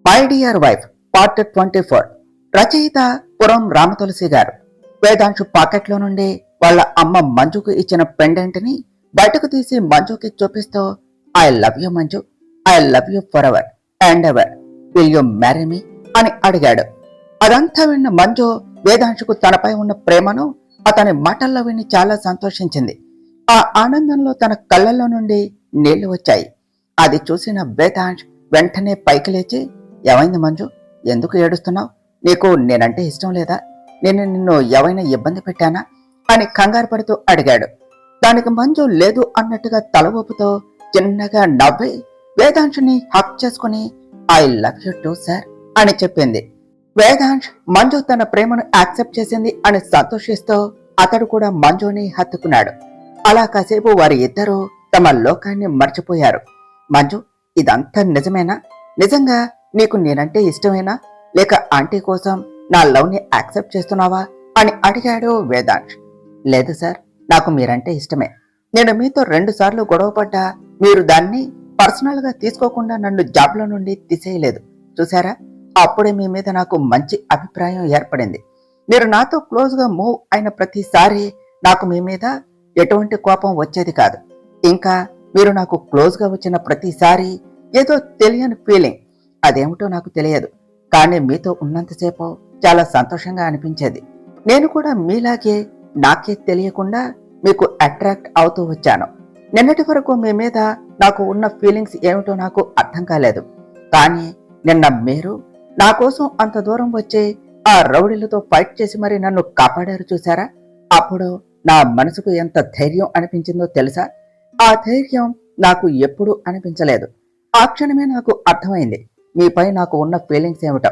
My dear wife part 24. రచయిత పురం రామతులసి గారు. వేదాంశు పాకెట్లో నుండి వాళ్ళ అమ్మ మంజుకు ఇచ్చిన పెండెంట్ ని బయటకు తీసి మంజుకి చూపిస్తూ, I love you Manju, I love you for ever and ever, will you marry me అని అడిగాడు. అదంతా విన్న మంజు వేదాంశుకు తనపై ఉన్న ప్రేమను అతని మాటల్లో విని చాలా సంతోషించింది. ఆ ఆనందంలో తన కళ్ళల్లో నుండి నీళ్లు వచ్చాయి. అది చూసిన వేదాంశ్ వెంటనే పైకి లేచి, ఏమైంది మంజు, ఎందుకు ఏడుస్తున్నావు? నీకు నేనంటే ఇష్టం లేదా? నేను నిన్ను ఏవైనా ఇబ్బంది పెట్టానా అని కంగారు పడుతూ అడిగాడు. దానికి మంజు లేదు అన్నట్టుగా తల ఊపుతో చిన్నగా నవ్వి వేదాంశుని హక్ చేసుకుని, I love you two sir అని చెప్పింది. వేదాంశ్ మంజు తన ప్రేమను యాక్సెప్ట్ చేసింది అని సంతోషిస్తూ అతడు కూడా మంజుని హత్తుకున్నాడు. అలా కాసేపు వారి ఇద్దరూ తమ లోకాన్ని మర్చిపోయారు. మంజు, ఇదంతా నిజమేనా? నిజంగా నీకు నేనంటే ఇష్టమేనా, లేక ఆంటీ కోసం నా లవ్ ని యాక్సెప్ట్ చేస్తున్నావా అని అడిగాడు వేదాంశ్. లేదు సార్, నాకు మీరంటే ఇష్టమే. నేను మీతో 2 సార్లు గొడవపడ్డా మీరు దాన్ని పర్సనల్ గా తీసుకోకుండా నన్ను జాబ్ లో నుండి తీసేయలేదు. చూసారా, అప్పుడే మీ మీద నాకు మంచి అభిప్రాయం ఏర్పడింది. మీరు నాతో క్లోజ్ గా మూవ్ అయిన ప్రతిసారి నాకు మీ మీద ఎటువంటి కోపం వచ్చేది కాదు. ఇంకా మీరు నాకు క్లోజ్ గా వచ్చిన ప్రతిసారి ఏదో తెలియని ఫీలింగ్, అదేమిటో నాకు తెలియదు, కానీ మీతో ఉన్నంతసేపు చాలా సంతోషంగా అనిపించేది. నేను కూడా మీలాగే నాకే తెలియకుండా మీకు అట్రాక్ట్ అవుతూ వచ్చాను. నిన్నటి వరకు మీ మీద నాకు ఉన్న ఫీలింగ్స్ ఏమిటో నాకు అర్థం కాలేదు. కానీ నిన్న మీరు నా కోసం అంత దూరం వచ్చి ఆ రౌడీలతో ఫైట్ చేసి మరి నన్ను కాపాడారు చూసారా? అప్పుడు నా మనసుకు ఎంత ధైర్యం అనిపించిందో తెలుసా? ఆ ధైర్యం నాకు ఎప్పుడూ అనిపించలేదు. ఆ క్షణమే నాకు అర్థమైంది మీపై నాకు ఉన్న ఫీలింగ్స్ ఏమిటో.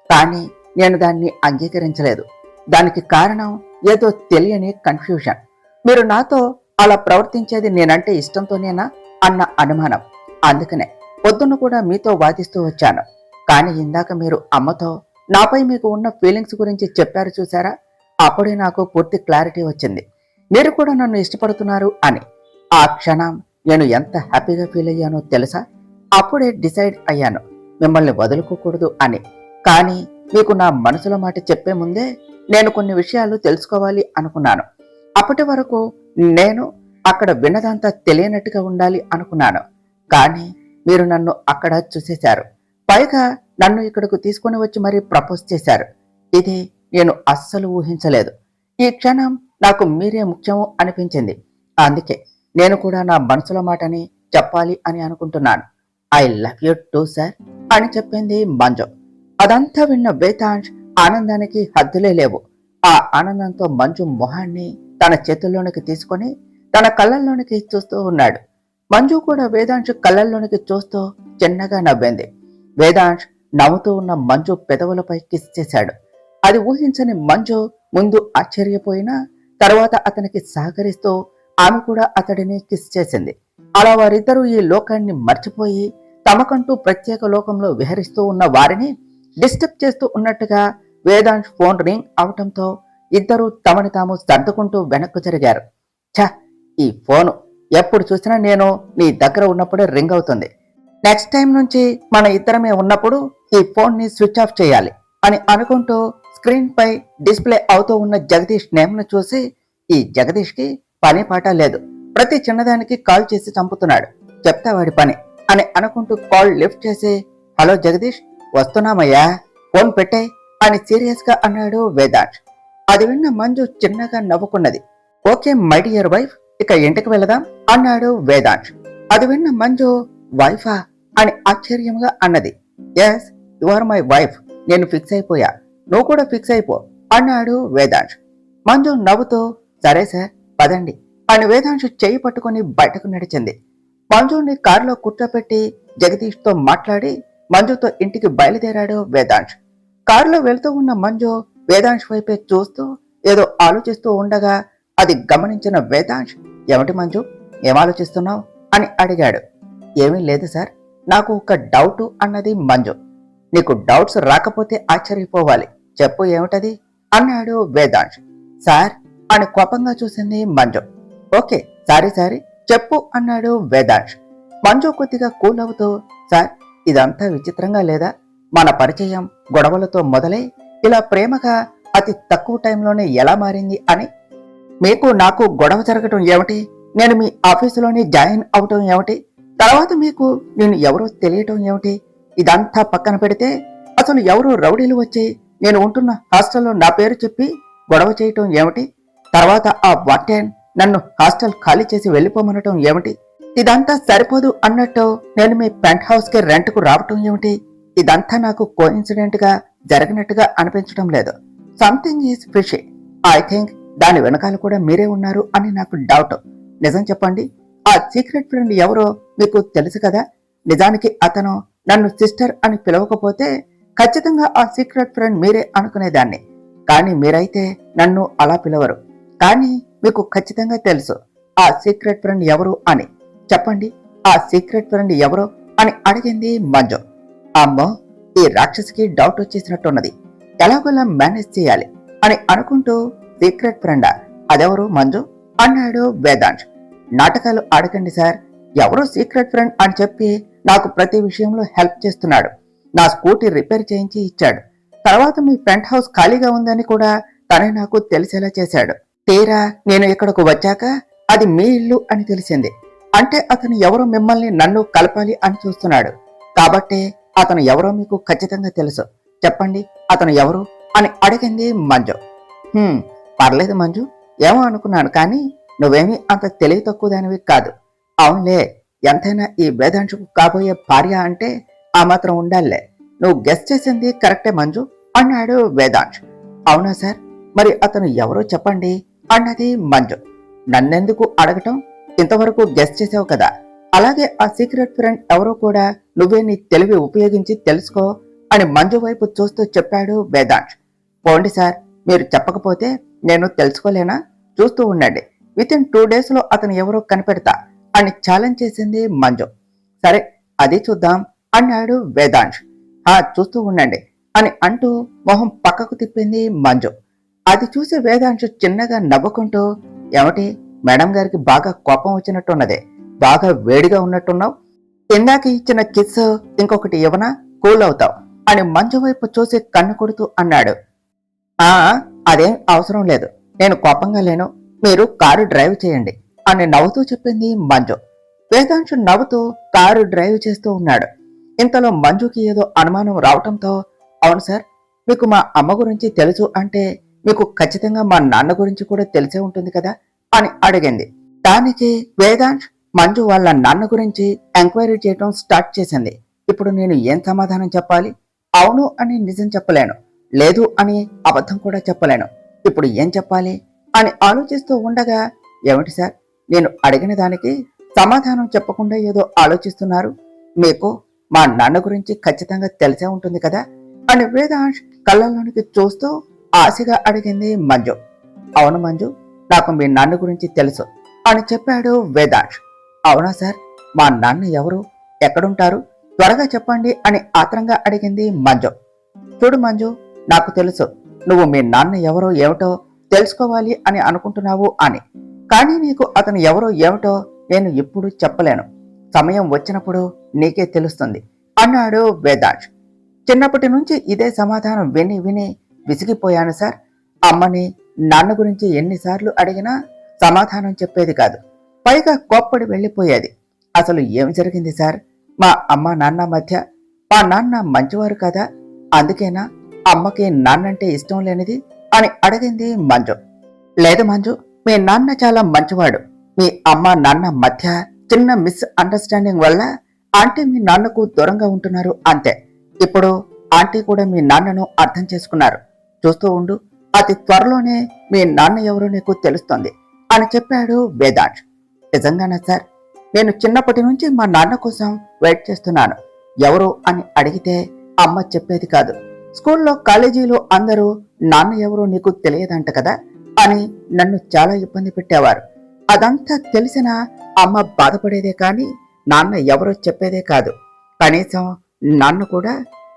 కానీ నేను దాన్ని అంగీకరించలేదు. దానికి కారణం ఏదో తెలియని కన్ఫ్యూషన్. మీరు నాతో అలా ప్రవర్తించేది నేనంటే ఇష్టంతోనేనా అన్న అనుమానం. అందుకనే పొద్దున్న కూడా మీతో వాదిస్తూ వచ్చాను. కానీ ఇందాక మీరు అమ్మతో నాపై మీకు ఉన్న ఫీలింగ్స్ గురించి చెప్పారు చూసారా? అప్పుడే నాకు పూర్తి క్లారిటీ వచ్చింది, మీరు కూడా నన్ను ఇష్టపడుతున్నారు అని. ఆ క్షణం నేను ఎంత హ్యాపీగా ఫీల్ అయ్యానో తెలుసా? అప్పుడే డిసైడ్ అయ్యాను మిమ్మల్ని వదులుకోకూడదు అని. కానీ మీకు నా మనసులో మాట చెప్పే ముందే నేను కొన్ని విషయాలు తెలుసుకోవాలి అనుకున్నాను. అప్పటి వరకు నేను అక్కడ విన్నదంతా తెలియనట్టుగా ఉండాలి అనుకున్నాను. కానీ మీరు నన్ను అక్కడ చూసేశారు. పైగా నన్ను ఇక్కడకు తీసుకుని వచ్చి మరీ ప్రపోజ్ చేశారు. ఇది నేను అస్సలు ఊహించలేదు. ఈ క్షణం నాకు మీరే ముఖ్యము అనిపించింది. అందుకే నేను కూడా నా మనసులో మాటని చెప్పాలి అని అనుకుంటున్నాను. I love you two sir అని చెప్పింది మంజు. అదంతా విన్న వేదాంశ్ ఆనందానికి హద్దులే లేవు. ఆ ఆనందంతో మంజు మొహాన్ని తన చేతుల్లోనికి తీసుకొని తన కళ్ళల్లోనికి చూస్తూ ఉన్నాడు. మంజు కూడా వేదాంశ్ కళ్ళల్లోనికి చూస్తూ చిన్నగా నవ్వింది. వేదాంశ్ నవ్వుతూ ఉన్న మంజు పెదవులపై కిస్ చేశాడు. అది ఊహించని మంజు ముందు ఆశ్చర్యపోయినా తర్వాత అతనికి సహకరిస్తూ ఆమె కూడా అతడిని కిస్ చేసింది. అలా వారిద్దరూ ఈ లోకాన్ని మర్చిపోయి తమకంటూ ప్రత్యేక లోకంలో విహరిస్తూ ఉన్న వారిని డిస్టర్బ్ చేస్తూ ఉన్నట్టుగా వేదాంశ్ ఫోన్ రింగ్ అవటంతో ఇద్దరూ తమని తాము సర్దుకుంటూ వెనక్కు జరిగారు. ఛ, ఈ ఫోను ఎప్పుడు చూసినా నేను నీ దగ్గర ఉన్నప్పుడే రింగ్ అవుతుంది. నెక్స్ట్ టైం నుంచి మన ఇద్దరమే ఉన్నప్పుడు ఈ ఫోన్ ని స్విచ్ ఆఫ్ చేయాలి అని అనుకుంటూ స్క్రీన్ పై డిస్ప్లే అవుతూ ఉన్న జగదీష్ నేమ్ ను చూసి, ఈ జగదీష్ కి పని పాట లేదు, ప్రతి చిన్నదానికి కాల్ చేసి చంపుతున్నాడు, చెప్తా వాడి పని అని అనుకుంటూ కాల్ లిఫ్ట్ చేసి, హలో జగదీష్, వస్తున్నామయ్యా, ఫోన్ పెట్టే అని సీరియస్ గా అన్నాడు వేదాంశ్. అది విన్న మంజు చిన్నగా నవ్వుకున్నది. ఓకే మై డియర్ వైఫ్, ఇక ఇంటికి వెళదాం అన్నాడు వేదాంశ్. అది విన్న మంజు, వైఫా అని ఆశ్చర్యంగా అన్నది. Yes, you are my wife, నేను ఫిక్స్ అయిపోయా, నువ్వు కూడా ఫిక్స్ అయిపో అన్నాడు వేదాంశ్. మంజు నవ్వుతూ, సరే సార్ పదండి అని వేదాంశ్ చెయ్యి పట్టుకుని బయటకు నడిచింది. మంజుని కారులో కూర్చోపెట్టి జగదీష్ తో మాట్లాడి మంజుతో ఇంటికి బయలుదేరాడు వేదాంశ్. కారులో వెళ్తూ ఉన్న మంజు వేదాంశ్ వైపే చూస్తూ ఏదో ఆలోచిస్తూ ఉండగా అది గమనించిన వేదాంశ్, ఏమిటి మంజు, ఏం ఆలోచిస్తున్నావు అని అడిగాడు. ఏమీ లేదు సార్, నాకు ఒక డౌట్ అన్నది మంజు. నీకు డౌట్స్ రాకపోతే ఆశ్చర్యపోవాలి, చెప్పు ఏమిటది అన్నాడు వేదాంశ్. సార్ అని కోపంగా చూసింది మంజు. ఓకే సారీ చెప్పు అన్నాడు వేదాంశ్. మంజు కొద్దిగా కూల్ అవుతూ, సార్ ఇదంతా విచిత్రంగా లేదా? మన పరిచయం గొడవలతో మొదలై ఇలా ప్రేమగా అతి తక్కువ టైంలోనే ఎలా మారింది అని. మీకు నాకు గొడవ జరగటం ఏమిటి, నేను మీ ఆఫీసులోనే జాయిన్ అవటం ఏమిటి, తర్వాత మీకు నేను ఎవరో తెలియటం ఏమిటి, ఇదంతా పక్కన పెడితే అసలు ఎవరో రౌడీలు వచ్చి నేను ఉంటున్న హాస్టల్లో నా పేరు చెప్పి గొడవ చేయటం ఏమిటి, తర్వాత ఆ వార్డెన్ నన్ను హాస్టల్ ఖాళీ చేసి వెళ్ళిపోమనటం ఏమిటి, ఇదంతా సరిపోదు అన్నట్టు నేను మీ పెంట్ హౌస్ కి రెంట్ కు రావటం ఏమిటి, ఇదంతా నాకు కోఇన్సిడెంట్ గా జరిగినట్టుగా అనిపించడం లేదు. Something is fishy. I think దాని వెనకాల కూడా మీరే ఉన్నారు అని నాకు డౌట్. నిజం చెప్పండి, ఆ సీక్రెట్ ఫ్రెండ్ ఎవరో మీకు తెలుసు కదా. నిజానికి అతను నన్ను సిస్టర్ అని పిలవకపోతే ఖచ్చితంగా ఆ సీక్రెట్ ఫ్రెండ్ మీరే అనుకునేదాన్ని. కానీ మీరైతే నన్ను అలా పిలవరు. కానీ మీకు ఖచ్చితంగా తెలుసు ఆ సీక్రెట్ ఫ్రెండ్ ఎవరు అని. చెప్పండి, ఆ సీక్రెట్ ఫ్రెండ్ ఎవరు అని అడిగింది మంజు. అమ్మో, ఈ రాక్షసికి డౌట్ వచ్చేసినట్టున్నది. ఎలాగోలా మేనేజ్ చేయాలి అని అనుకుంటూ సీక్రెట్ ఫ్రెండా, అదెవరు మంజు అన్నాడు వేదాంశ్. నాటకాలు ఆడకండి సార్. ఎవరో సీక్రెట్ ఫ్రెండ్ అని చెప్పి నాకు ప్రతి విషయంలో హెల్ప్ చేస్తున్నాడు. నా స్కూటీ రిపేర్ చేయించి ఇచ్చాడు. తర్వాత మీ పెంట్ హౌస్ ఖాళీగా ఉందని కూడా తనే నాకు తెలిసేలా చేశాడు. తీరా నేను ఇక్కడకు వచ్చాక అది మీ ఇల్లు అని తెలిసింది. అంటే అతను ఎవరో మిమ్మల్ని నన్ను కలపాలి అని చూస్తున్నాడు. కాబట్టి అతను ఎవరో మీకు ఖచ్చితంగా తెలుసు. చెప్పండి, అతను ఎవరు అని అడిగింది మంజు. పర్లేదు మంజు, ఏమో అనుకున్నాను, కానీ నువ్వేమీ అంత తెలివి తక్కువ దానివి కాదు. అవునులే, ఎంతైనా ఈ వేదాంశకు కాబోయే భార్య అంటే ఆ మాత్రం ఉండాలే. నువ్వు గెస్ చేసింది కరెక్టే మంజు అన్నాడు వేదాంశ్. అవునా సార్, మరి అతను ఎవరో చెప్పండి అన్నది మంజు. నన్నెందుకు అడగటం, ఇంతవరకు గెస్ చేసావు కదా. అలాగే ఆ సీక్రెట్ ఫ్రెండ్ ఎవరో కూడా నువ్వే నీ తెలివి ఉపయోగించి తెలుసుకో అని మంజు వైపు చూస్తూ చెప్పాడు వేదాంశ్. పోండి సార్, మీరు చెప్పకపోతే నేను తెలుసుకోలేనా? చూస్తూ ఉండండి, వితిన్ 2 days లో అతను ఎవరో కనిపెడతా అని ఛాలెంజ్ చేసింది మంజు. సరే, అది చూద్దాం అన్నాడు వేదాంశ్. చూస్తూ ఉండండి అని అంటూ మొహం పక్కకు తిప్పింది మంజు. అది చూసి వేదాంశ్ చిన్నగా నవ్వుకుంటూ, ఏమిటి మేడం గారికి బాగా కోపం వచ్చినట్టున్నదే, బాగా వేడిగా ఉన్నట్టున్నావు, ఇందాక ఇచ్చిన కిస్ ఇంకొకటి ఇవ్వనా, కూల్ అవుతావు అని మంజు వైపు చూసి కన్ను కొడుతూ అన్నాడు. అదేం అవసరం లేదు, నేను కోపంగా లేను, మీరు కారు డ్రైవ్ చేయండి అని నవ్వుతూ చెప్పింది మంజు. వేదాంశు నవ్వుతూ కారు డ్రైవ్ చేస్తూ ఉన్నాడు. ఇంతలో మంజుకి ఏదో అనుమానం రావటంతో, అవును సార్, మీకు మా అమ్మ గురించి తెలుసు అంటే మీకు ఖచ్చితంగా మా నాన్న గురించి కూడా తెలిసే ఉంటుంది కదా అని అడిగింది. దానికి వేదాంశ్ మంజు వాళ్ళ నాన్న గురించి ఎంక్వైరీ చేయటం స్టార్ట్ చేసింది. ఇప్పుడు నేను ఏం సమాధానం చెప్పాలి? అవును అని నిజం చెప్పలేను, లేదు అని అబద్ధం కూడా చెప్పలేను. ఇప్పుడు ఏం చెప్పాలి అని ఆలోచిస్తూ ఉండగా, ఏమిటి సార్, నేను అడిగిన దానికి సమాధానం చెప్పకుండా ఏదో ఆలోచిస్తున్నారు, మీకు మా నాన్న గురించి ఖచ్చితంగా తెలిసే ఉంటుంది కదా అని వేదాంశ్ కళ్ళలోనికి చూస్తూ ఆశగా అడిగింది మంజు. అవును మంజు, నాకు మీ నాన్న గురించి తెలుసు అని చెప్పాడు వేదాంశ్. అవునా సార్, మా నాన్న ఎవరు, ఎక్కడుంటారు, త్వరగా చెప్పండి అని ఆత్రంగా అడిగింది మంజు. చూడు మంజు, నాకు తెలుసు నువ్వు మీ నాన్న ఎవరో ఏమిటో తెలుసుకోవాలి అని అనుకుంటున్నావు అని. కానీ నీకు అతను ఎవరో ఏమిటో నేను ఇప్పుడు చెప్పలేను. సమయం వచ్చినప్పుడు నీకే తెలుస్తుంది అన్నాడు వేదాంశ్. చిన్నప్పటి నుంచి ఇదే సమాధానం విని విని విసిగిపోయాను సార్. అమ్మని నాన్న గురించి ఎన్నిసార్లు అడిగినా సమాధానం చెప్పేది కాదు, పైగా కోప్పడి వెళ్ళిపోయేది. అసలు ఏమి జరిగింది సార్? మా అమ్మ నాన్న మధ్య మా నాన్న మంచివారు కదా, అందుకేనా అమ్మకి నాన్నంటే ఇష్టం లేనిది అని అడిగింది మంజు. లేదు మంజు, మీ నాన్న చాలా మంచివాడు. మీ అమ్మ నాన్న మధ్య చిన్న మిస్ అండర్స్టాండింగ్ వల్ల ఆంటీ మీ నాన్నకు దూరంగా ఉంటున్నారు అంతే. ఇప్పుడు ఆంటీ కూడా మీ నాన్నను అర్థం చేసుకున్నారు. చూస్తూ ఉండు, అతి త్వరలోనే మీ నాన్న ఎవరో నీకు తెలుస్తుంది అని చెప్పాడు వేదాంశ్. నిజంగానా సార్? నేను చిన్నప్పటి నుంచి మా నాన్న కోసం వెయిట్ చేస్తున్నాను. ఎవరు అని అడిగితే అమ్మ చెప్పేది కాదు. స్కూల్లో కాలేజీలో అందరూ నాన్న ఎవరో నీకు తెలియదంట కదా అని నన్ను చాలా ఇబ్బంది పెట్టేవారు. అదంతా తెలిసినా అమ్మ బాధపడేదే కానీ నాన్న ఎవరో చెప్పేదే కాదు. కనీసం నాన్న కూడా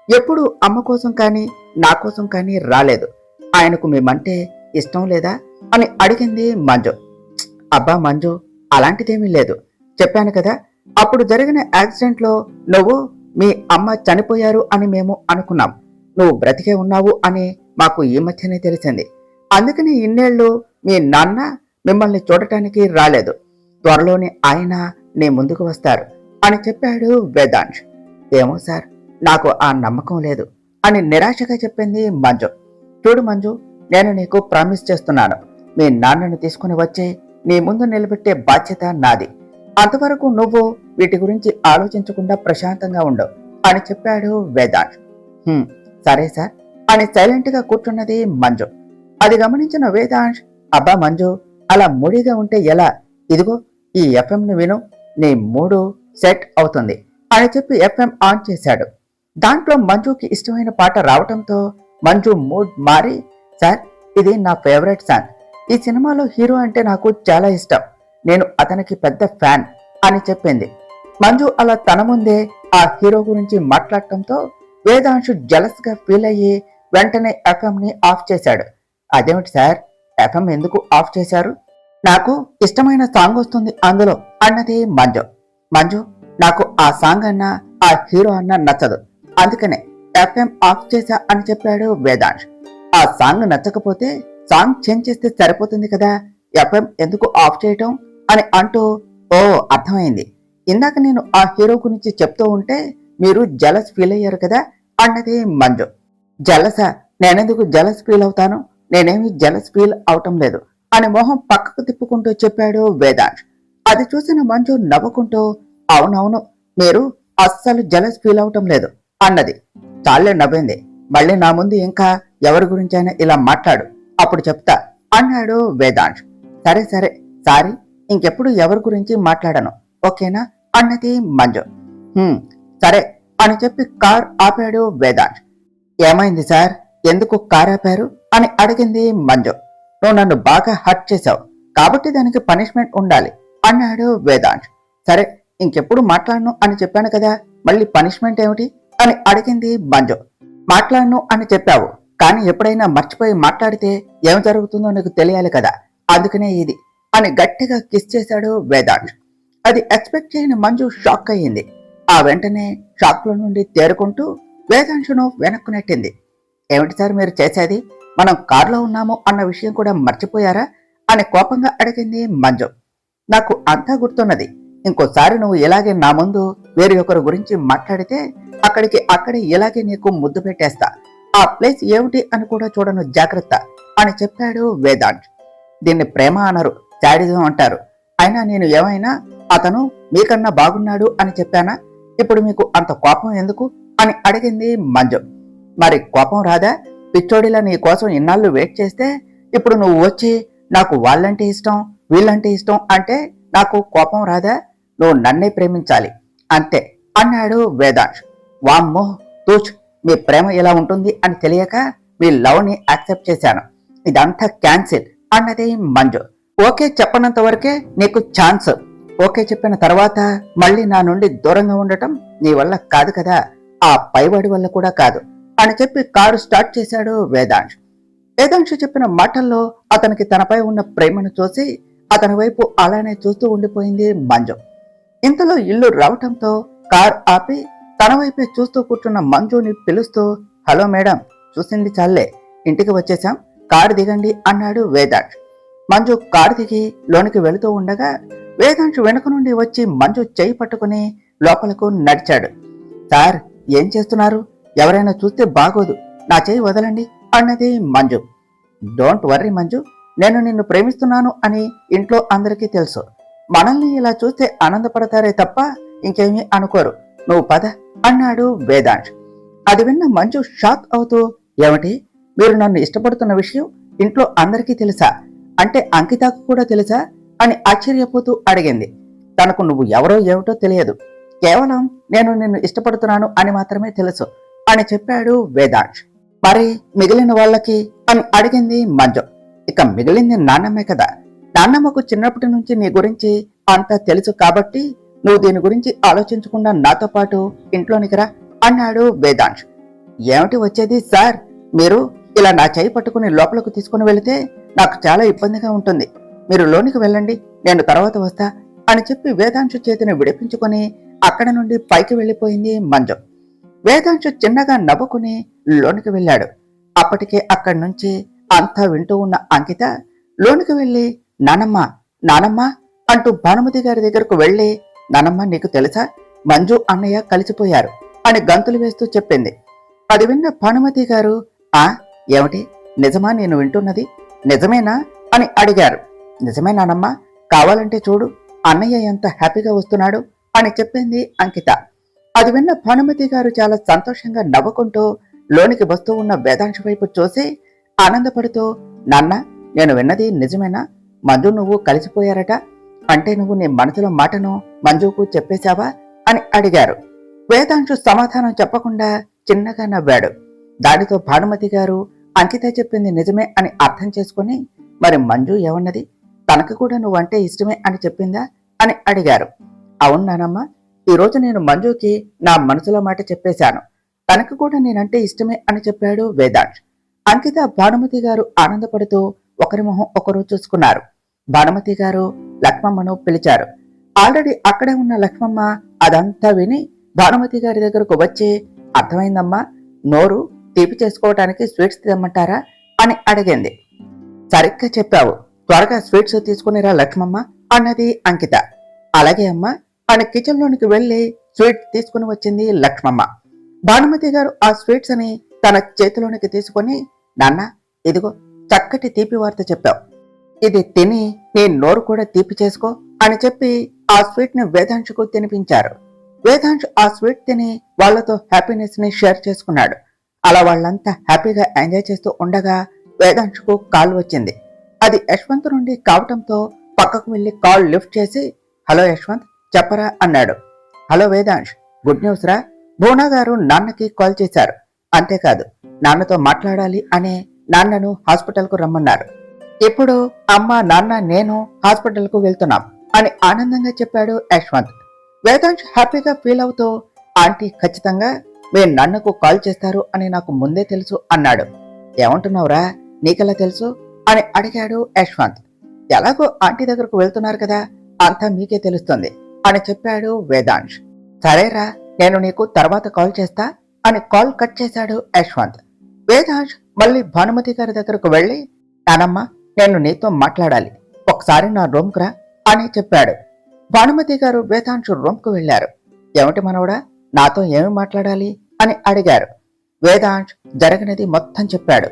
ఎప్పుడు అమ్మ కోసం కానీ నా కోసం కానీ రాలేదు. ఆయనకు మేమంటే ఇష్టం లేదా అని అడిగింది మంజు. అబ్బా మంజు, అలాంటిదేమీ లేదు. చెప్పాను కదా, అప్పుడు జరిగిన యాక్సిడెంట్లో నువ్వు మీ అమ్మ చనిపోయారు అని మేము అనుకున్నాం. నువ్వు బ్రతికే ఉన్నావు అని మాకు ఈ మధ్యనే తెలిసింది. అందుకని ఇన్నేళ్లు మీ నాన్న మిమ్మల్ని చూడటానికి రాలేదు. త్వరలోనే ఆయన నీ ముందుకు వస్తారు అని చెప్పాడు వేదాంశ్. ఏమో సార్, నాకు ఆ నమ్మకం లేదు అని నిరాశగా చెప్పింది మంజు. చూడు మంజు, నేను నీకు ప్రామిస్ చేస్తున్నాను, మీ నాన్నను తీసుకుని వచ్చి నీ ముందు నిలబెట్టే బాధ్యత నాది. అంతవరకు నువ్వు వీటి గురించి ఆలోచించకుండా ప్రశాంతంగా ఉండు అని చెప్పాడు వేదాంశ్. సరే సార్ అని సైలెంట్ గా కూర్చున్నది మంజు. అది గమనించిన వేదాంశ్, అబ్బా మంజు, అలా మూడిగా ఉంటే ఎలా? ఇదిగో ఈ ఎఫ్ఎం ని విను, నీ మూడు సెట్ అవుతుంది అని చెప్పి ఎఫ్ఎం ఆన్ చేశాడు. దాంట్లో మంజుకి ఇష్టమైన పాట రావటంతో మంజు మూడ్ మారి, సార్ ఇది నా ఫేవరెట్ సాంగ్, ఈ సినిమాలో హీరో అంటే నాకు చాలా ఇష్టం, నేను అతనికి పెద్ద ఫ్యాన్ అని చెప్పింది. మంజు అలా తన ముందే ఆ హీరో గురించి మాట్లాడటంతో వేదాంశు జలస్ గా ఫీల్ అయ్యి వెంటనే ఎఫ్ఎం ని ఆఫ్ చేశాడు. అదేమిటి సార్, ఎఫ్ఎం ఎందుకు ఆఫ్ చేశారు? నాకు ఇష్టమైన సాంగ్ వస్తుంది అందులో అన్నది మంజు. మంజు, నాకు ఆ సాంగ్ అన్నా ఆ హీరో అన్నా నచ్చదు, అందుకనే ఎఫ్ఎం ఆఫ్ చేశా అని చెప్పాడు వేదాంశ్. ఆ సాంగ్ నచ్చకపోతే సాంగ్ చేంజ్ చేస్తే సరిపోతుంది కదా, ఎఫ్ఎం ఎందుకు ఆఫ్ చేయటం అని అంటూ, ఓ అర్థమైంది, ఇందాక నేను ఆ హీరో గురించి చెప్తూ ఉంటే మీరు జలస్ ఫీల్ అయ్యారు కదా అన్నది మంజు. జలసా? నేనెందుకు జలస్ ఫీల్ అవుతాను, నేనేమి జలస్ ఫీల్ అవటం లేదు అని మొహం పక్కకు తిప్పుకుంటూ చెప్పాడు వేదాంశ్. అది చూసిన మంజు నవ్వుకుంటూ, అవునవును, మీరు అస్సలు జలస్ ఫీల్ అవటం లేదు అన్నది. చాలే నవ్వింది, మళ్ళీ నా ముందు ఇంకా ఎవరి గురించైనా ఇలా మాట్లాడు, అప్పుడు చెప్తా అన్నాడు వేదాంశ్. సరే సరే, సారీ, ఇంకెప్పుడు ఎవరి గురించి మాట్లాడను, ఓకేనా అన్నది మంజు. సరే అని చెప్పి కార్ ఆపాడు వేదాంశ్. ఏమైంది సార్, ఎందుకు కార్ ఆపారు అని అడిగింది మంజు. నువ్వు నన్ను బాగా హర్ట్ చేశావు కాబట్టి దానికి పనిష్మెంట్ ఉండాలి అన్నాడు వేదాంశ్. సరే, ఇంకెప్పుడు మాట్లాడను అని చెప్పాను కదా, మళ్ళీ పనిష్మెంట్ ఏమిటి అని అడిగింది మంజు. మాట్లాడను అని చెప్పావు, కానీ ఎప్పుడైనా మర్చిపోయి మాట్లాడితే ఏం జరుగుతుందో నీకు తెలియాలి కదా, అందుకనే ఇది అని గట్టిగా కిస్ చేశాడు వేదాంశ్. అది ఎక్స్పెక్ట్ చేయని మంజు షాక్ అయ్యింది. ఆ వెంటనే షాక్ లో నుండి తేరుకుంటూ వేదాంశును వెనక్కు నెట్టింది. ఏమిటి సార్ మీరు చేసేది, మనం కారులో ఉన్నాము అన్న విషయం కూడా మర్చిపోయారా అని కోపంగా అడిగింది మంజు. నాకు అంతా గుర్తున్నది, ఇంకోసారి నువ్వు ఇలాగే నా ముందు వేరే ఒకరి గురించి మాట్లాడితే అక్కడే ఇలాగే నీకు ముద్దు పెట్టేస్తా, ఆ ప్లేస్ ఏమిటి అని కూడా చూడను, జాగ్రత్త అని చెప్పాడు వేదాంశ్. దీన్ని ప్రేమ అనరు, శాడిజం అంటారు. అయినా నేను ఏమైనా అతను మీకన్నా బాగున్నాడు అని చెప్పానా, ఇప్పుడు మీకు అంత కోపం ఎందుకు అని అడిగింది మంజు. మరి కోపం రాదా, పిచ్చోడిలా నీ కోసం ఇన్నాళ్ళు వెయిట్ చేస్తే ఇప్పుడు నువ్వు వచ్చి నాకు వాళ్ళంటే ఇష్టం వీళ్ళంటే ఇష్టం అంటే నాకు కోపం రాదా, నువ్వు నన్నే ప్రేమించాలి అంతే అన్నాడు వేదాంశ్. వామ్మో తూచ్, మీ ప్రేమ ఎలా ఉంటుంది అని తెలియక మీ లవ్ ని యాక్సెప్ట్ చేశాను, ఇదంతా క్యాన్సిల్ అన్నది మంజు. ఓకే చెప్పనంత వరకే నీకు ఛాన్స్, ఓకే చెప్పిన తర్వాత మళ్ళీ నా నుండి దూరంగా ఉండటం నీ వల్ల కాదు కదా, ఆ పైవాడి వల్ల కూడా కాదు అని చెప్పి కారు స్టార్ట్ చేశాడు వేదాంశ్. వేదాంశ్ చెప్పిన మాటల్లో అతనికి తనపై ఉన్న ప్రేమను చూసి అతని వైపు అలానే చూస్తూ ఉండిపోయింది మంజు. ఇంతలో ఇల్లు రావటంతో కార్ ఆపి తన వైపే చూస్తూ కూర్చున్న మంజుని పిలుస్తూ, హలో మేడం, చూసింది చాలే, ఇంటికి వచ్చేసాం, కారు దిగండి అన్నాడు వేదాంశ్. మంజు కారు దిగి లోనికి వెళుతూ ఉండగా వేదాంశ్ వెనుక నుండి వచ్చి మంజు చేయి పట్టుకుని లోపలకు నడిచాడు. సార్ ఏం చేస్తున్నారు, ఎవరైనా చూస్తే బాగోదు, నా చేయి వదలండి అన్నది మంజు. డోంట్ వర్రీ మంజు, నేను నిన్ను ప్రేమిస్తున్నాను అని ఇంట్లో అందరికీ తెలుసు, మనల్ని ఇలా చూస్తే ఆనందపడతారే తప్ప ఇంకేమీ అనుకోరు, నువ్వు పద అన్నాడు వేదాంశ్. అది విన్న మంజు షాక్ అవుతూ, ఏమిటి, మీరు నన్ను ఇష్టపడుతున్న విషయం ఇంట్లో అందరికీ తెలుసా, అంటే అంకితకు కూడా తెలుసా అని ఆశ్చర్యపోతూ అడిగింది. తనకు నువ్వు ఎవరో ఏమిటో తెలియదు, కేవలం నేను నిన్ను ఇష్టపడుతున్నాను అని మాత్రమే తెలుసు అని చెప్పాడు వేదాంశ్. మరి మిగిలిన వాళ్ళకి అని అడిగింది మంజు. ఇక మిగిలింది నాన్నమ్మే కదా, నాన్నమ్మకు చిన్నప్పటి నుంచి నీ గురించి అంతా తెలుసు కాబట్టి నువ్వు దీని గురించి ఆలోచించకుండా నాతో పాటు ఇంట్లోనికి రా అన్నాడు వేదాంశ్. ఏమిటి వచ్చేది సార్, మీరు ఇలా నా చేయి పట్టుకుని లోపలకు తీసుకుని వెళితే నాకు చాలా ఇబ్బందిగా ఉంటుంది, మీరు లోనికి వెళ్ళండి, నేను తర్వాత వస్తా అని చెప్పి వేదాంశు చేతిని విడిపించుకొని అక్కడ నుండి పైకి వెళ్లిపోయింది మంజు. వేదాంశు చిన్నగా నవ్వుకుని లోనికి వెళ్ళాడు. అప్పటికే అక్కడి నుంచి అంతా వింటూ ఉన్న అంకిత లోనికి వెళ్లి నానమ్మ నానమ్మ అంటూ భానుమతి గారి దగ్గరకు వెళ్లి, నానమ్మ నీకు తెలుసా, మంజు అన్నయ్య కలిసిపోయారు అని గంతులు వేస్తూ చెప్పింది. అది విన్న భానుమతి గారు, ఆ ఏమిటి, నిజమా నేను వింటున్నది, నిజమేనా అని అడిగారు. నిజమేనానమ్మా, కావాలంటే చూడు అన్నయ్య ఎంత హ్యాపీగా వస్తున్నాడు అని చెప్పింది అంకిత. అది విన్న భానుమతి గారు చాలా సంతోషంగా నవ్వుకుంటూ లోనికి వస్తూ ఉన్న వేదాంశ వైపు చూసి ఆనందపడుతూ, నాన్న నేను విన్నది నిజమేనా, మంజు నువ్వు కలిసిపోయారట, అంటే నువ్వు నీ మనసులో మాటను మంజుకు చెప్పేశావా అని అడిగారు. వేదాంశు సమాధానం చెప్పకుండా చిన్నగా నవ్వాడు. దానితో భానుమతి గారు అంకిత చెప్పింది నిజమే అని అర్థం చేసుకుని, మరి మంజు ఏమన్నది, తనకు కూడా నువ్వంటే ఇష్టమే అని చెప్పిందా అని అడిగారు. అవును నానమ్మ, ఈరోజు నేను మంజుకి నా మనసులో మాట చెప్పేశాను, తనకు కూడా నేనంటే ఇష్టమే అని చెప్పాడు వేదాంశ్. అంకిత భానుమతి గారు ఆనందపడుతూ ఒకరి మొహం ఒకరు చూసుకున్నారు. భానుమతి గారు లక్ష్మమ్మను పిలిచారు. ఆల్రెడీ అక్కడే ఉన్న లక్ష్మమ్మ అదంతా విని భానుమతి గారి దగ్గరకు వచ్చి, అర్థమైందమ్మా, నోరు తీపి చేసుకోవటానికి స్వీట్స్ తెమ్మంటారా అని అడిగింది. సరిగ్గా చెప్పావు, త్వరగా స్వీట్స్ తీసుకునిరా లక్ష్మమ్మ అన్నది అంకిత. అలాగే అమ్మా అని కిచెన్ లోనికి వెళ్లి స్వీట్ తీసుకుని వచ్చింది లక్ష్మమ్మ. భానుమతి గారు ఆ స్వీట్స్ అని తన చేతిలోనికి తీసుకుని, నాన్న ఇదిగో చక్కటి తీపి వార్త చెప్పావు, ఇది తిని నీ నోరు కూడా తీపి చేసుకో అని చెప్పి ఆ స్వీట్ ని వేదాంశుకు తినిపించారు. వేదాంశ్ ఆ స్వీట్ తిని వాళ్లతో హ్యాపీనెస్ ని షేర్ చేసుకున్నాడు. అలా వాళ్ళంతా హ్యాపీగా ఎంజాయ్ చేస్తూ ఉండగా వేదాంశుకు కాల్ వచ్చింది. అది యశ్వంత్ నుండి కావటంతో పక్కకు వెళ్లి కాల్ లిఫ్ట్ చేసి, హలో యశ్వంత్ చెప్పరా అన్నాడు. హలో వేదాంశ్, గుడ్ న్యూస్ రా, భువనా గారు నాన్నకి కాల్ చేశారు, అంతేకాదు నాన్నతో మాట్లాడాలి అని నాన్నను హాస్పిటల్ కు రమ్మన్నారు. ఇప్పుడు అమ్మ నాన్న నేను హాస్పిటల్ కు వెళ్తున్నాం అని ఆనందంగా చెప్పాడు యశ్వంత్. వేదాంశ్ హ్యాపీగా ఫీల్ అవుతూ, ఆంటీ ఖచ్చితంగా మీ నాన్నకు కాల్ చేస్తారు అని నాకు ముందే తెలుసు అన్నాడు. ఏమంటున్నావురా, నీకెలా తెలుసు అని అడిగాడు యశ్వంత్. ఎలాగో ఆంటీ దగ్గరకు వెళ్తున్నారు కదా, అంతా మీకే తెలుస్తుంది అని చెప్పాడు వేదాంశ్. సరేరా, నేను నీకు తర్వాత కాల్ చేస్తా అని కాల్ కట్ చేశాడు యశ్వంత్. వేదాంశ్ మళ్ళీ భానుమతి గారి దగ్గరకు వెళ్లి, నానమ్మ నేను నీతో మాట్లాడాలి, ఒకసారి నా రూమ్కు రా అని చెప్పాడు. భానుమతి గారు వేదాంశ్ రూమ్కు వెళ్లారు. ఏమిటి మనవడా, నాతో ఏమి మాట్లాడాలి అని అడిగారు. వేదాంశ్ జరిగినది మొత్తం చెప్పాడు.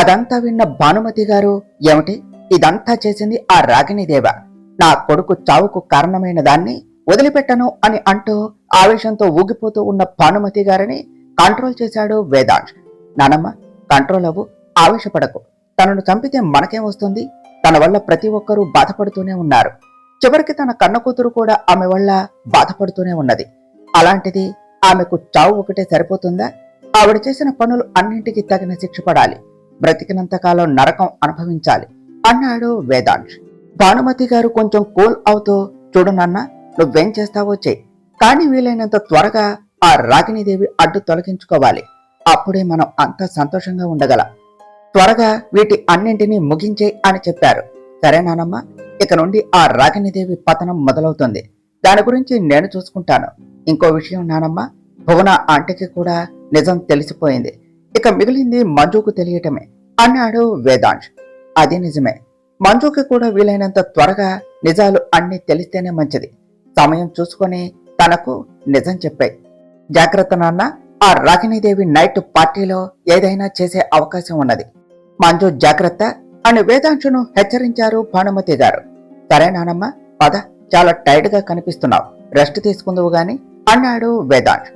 అదంతా విన్న భానుమతి గారు, ఏమిటి ఇదంతా చేసింది ఆ రాగిణీదేవ, నా కొడుకు చావుకు కారణమైన దాన్ని వదిలిపెట్టను అని అంటూ ఆవేశంతో ఊగిపోతూ ఉన్న భానుమతి గారిని కంట్రోల్ చేశాడు వేదాంశ్. నానమ్మ కంట్రోల్ అవ్వు, ఆవేశపడకు, తనను చంపితే మనకేం వస్తుంది, తన వల్ల ప్రతి ఒక్కరూ బాధపడుతూనే ఉన్నారు, చివరికి తన కన్న కూతురు కూడా ఆమె వల్ల బాధపడుతూనే ఉన్నది, అలాంటిది ఆమెకు చావు ఒకటే సరిపోతుందా, ఆవిడ చేసిన పనులు అన్నింటికి తగిన శిక్ష పడాలి, బ్రతికినంత కాలం నరకం అనుభవించాలి అన్నాడు వేదాంశ్. భానుమతి గారు కొంచెం కూల్ అవుతూ, చూడు నాన్న, నువ్వేం చేస్తావో చెయ్యి, కానీ వీలైనంత త్వరగా ఆ రాగిణీదేవి అడ్డు తొలగించుకోవాలి, అప్పుడే మనం అంతా సంతోషంగా ఉండగలం, త్వరగా వీటి అన్నింటినీ ముగించే అని చెప్పారు. సరే నానమ్మ, ఇక నుండి ఆ రాగిణీదేవి పతనం మొదలవుతుంది, దాని గురించి నేను చూసుకుంటాను. ఇంకో విషయం నానమ్మ, భువన ఆంటీకి కూడా నిజం తెలిసిపోయింది, ఇక మిగిలింది మంజుకు తెలియటమే అన్నాడు వేదాంశ్. అది నిజమే, మంజుకి కూడా వీలైనంత త్వరగా నిజాలు అన్ని తెలిస్తేనే మంచిది, సమయం చూసుకొని తనకు నిజం చెప్పాయి. జాగ్రత్త నాన్న, ఆ రాగిణీదేవి నైట్ పార్టీలో ఏదైనా చేసే అవకాశం ఉన్నది, మంజు జాగ్రత్త అని వేదాంశును హెచ్చరించారు భానుమతి గారు. సరే నానమ్మ, పద, చాలా టైర్డ్ గా కనిపిస్తున్నావు, రెస్ట్ తీసుకుందువు గాని అన్నాడు వేదాంశ్.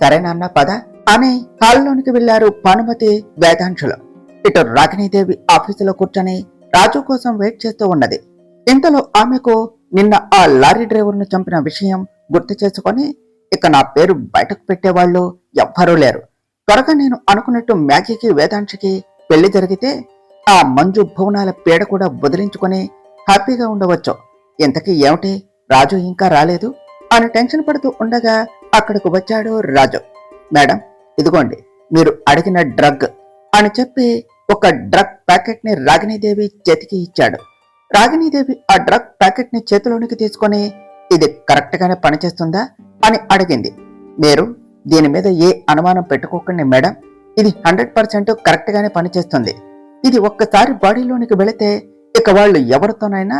సరే నాన్న పద అని హాల్లోనికి వెళ్లారు భానుమతి వేదాంశులు. ఇటు రాగిణీదేవి ఆఫీసులో కూర్చొని రాజు కోసం వెయిట్ చేస్తూ ఉన్నది. ఇంతలో ఆమెకు నిన్న ఆ లారీ డ్రైవర్ను చంపిన విషయం గుర్తు చేసుకొని, ఇక నా పేరు బయటకు పెట్టేవాళ్లు ఎవ్వరూ లేరు, త్వరగా నేను అనుకున్నట్టు మ్యాగీకి వేదాంశకి పెళ్లి జరిగితే ఆ మంజు భువనాల పీడ కూడా వదిలించుకొని హ్యాపీగా ఉండవచ్చు. ఇంతకీ ఏమిటి, రాజు ఇంకా రాలేదు అని టెన్షన్ పడుతూ ఉండగా అక్కడకు వచ్చాడు రాజు. మేడం ఇదిగోండి మీరు అడిగిన డ్రగ్ అని చెప్పి ఒక డ్రగ్ ప్యాకెట్ ని రాగిణీదేవి చేతికి ఇచ్చాడు. రాగిణీదేవి ఆ డ్రగ్ ప్యాకెట్ ని చేతిలోనికి తీసుకొని, ఇది కరెక్ట్ గానే పనిచేస్తుందా అని అడిగింది. మీరు దీని మీద ఏ అనుమానం పెట్టుకోకండి మేడం, ఇది 100% కరెక్ట్ గానే పనిచేస్తుంది. ఇది ఒక్కసారి బాడీలోనికి వెళితే ఇక వాళ్ళు ఎవరితోనైనా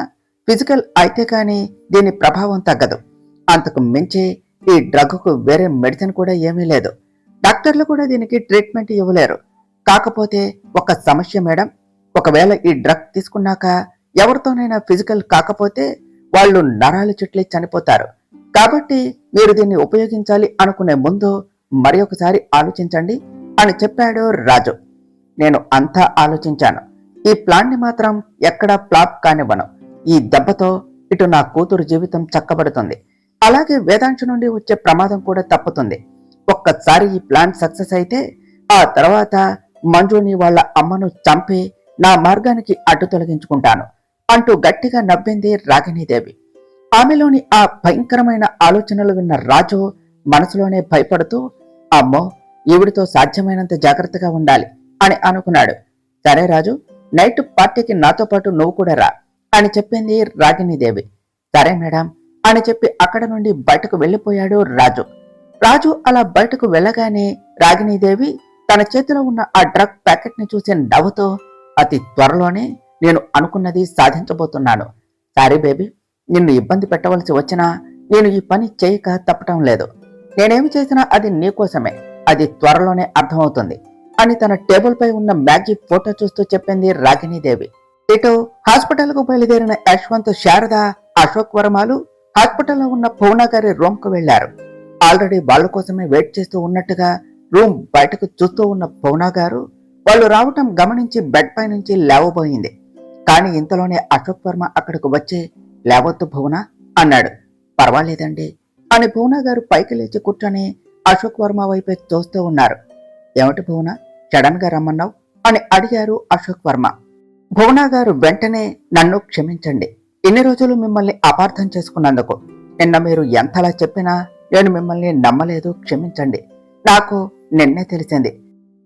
ఫిజికల్ అయితే కానీ దీని ప్రభావం తగ్గదు. అంతకు మించి ఈ డ్రగ్కు వేరే మెడిసిన్ కూడా ఏమీ లేదు. డాక్టర్లు కూడా దీనికి ట్రీట్మెంట్ ఇవ్వలేరు. కాకపోతే ఒక సమస్య మేడం, ఒకవేళ ఈ డ్రగ్ తీసుకున్నాక ఎవరితోనైనా ఫిజికల్ కాకపోతే వాళ్ళు నరాలు చుట్లి చనిపోతారు. కాబట్టి మీరు దీన్ని ఉపయోగించాలి అనుకునే ముందు మరి ఒకసారి ఆలోచించండి అని చెప్పాడు రాజు. నేను అంతా ఆలోచించాను. ఈ ప్లాన్ ని మాత్రం ఎక్కడా ఫ్లాప్ కానివ్వను. ఈ దెబ్బతో ఇటు నా కూతురు జీవితం చక్కబడుతుంది, అలాగే వేదాంశ నుండి వచ్చే ప్రమాదం కూడా తప్పుతుంది. ఒక్కసారి ఈ ప్లాన్ సక్సెస్ అయితే ఆ తర్వాత మంజుని వాళ్ళ అమ్మను చంపి నా మార్గానికి అడ్డు తొలగించుకుంటాను అంటూ గట్టిగా నవ్వింది రాగిణీదేవి. ఆమెలోని ఆ భయంకరమైన ఆలోచనలు విన్న రాజు మనసులోనే భయపడుతూ, అమ్మో, ఈవిడితో సాధ్యమైనంత జాగ్రత్తగా ఉండాలి అని అనుకున్నాడు. సరే రాజు, నైట్ పార్టీకి నాతో పాటు నువ్వు కూడా రా అని చెప్పింది రాగిణీదేవి. సరే మేడం అని చెప్పి అక్కడ నుండి బయటకు వెళ్లిపోయాడు రాజు. రాజు అలా బయటకు వెళ్ళగానే రాగిణీదేవి తన చేతిలో ఉన్న ఆ డ్రగ్ ప్యాకెట్ ని చూసి నవ్వుతూ, అతి త్వరలోనే నేను అనుకున్నది సాధించబోతున్నాను. సారీ బేబీ, నిన్ను ఇబ్బంది పెట్టవలసి వచ్చినా నేను ఈ పని చేయక తప్పటం లేదు. నేనేమి చేసినా అది నీకోసమే, అది త్వరలోనే అర్థమవుతుంది అని తన టేబుల్ పై ఉన్న మ్యాగీ ఫోటో చూస్తూ చెప్పింది రాగిణీదేవి. ఇటు హాస్పిటల్ కు బయలుదేరిన యశ్వంత్, శారద, అశోక్ వర్మలు హాస్పిటల్లో ఉన్న భువన గారి రూమ్ కు వెళ్లారు. ఆల్రెడీ వాళ్ళ కోసమే వెయిట్ చేస్తూ ఉన్నట్టుగా రూమ్ బయటకు చూస్తూ ఉన్న భువన గారు వాళ్ళు రావటం గమనించి బెడ్ పై నుంచి లేవబోయింది. కానీ ఇంతలోనే అశోక్ వర్మ అక్కడికి వచ్చి, లేవొద్దు భువన అన్నాడు. పర్వాలేదండి అని భువన గారు పైకి లేచి కూర్చొని అశోక్ వర్మ వైపే చూస్తూ ఉన్నారు. ఏమిటి భువన, సడన్ గా రమ్మన్నావు అని అడిగారు అశోక్ వర్మ. భువన గారు వెంటనే, నన్ను క్షమించండి, ఇన్ని రోజులు మిమ్మల్ని అపార్థం చేసుకున్నందుకు. నిన్న మీరు ఎంతలా చెప్పినా నేను మిమ్మల్ని నమ్మలేదు, క్షమించండి. నాకు నిన్నే తెలిసింది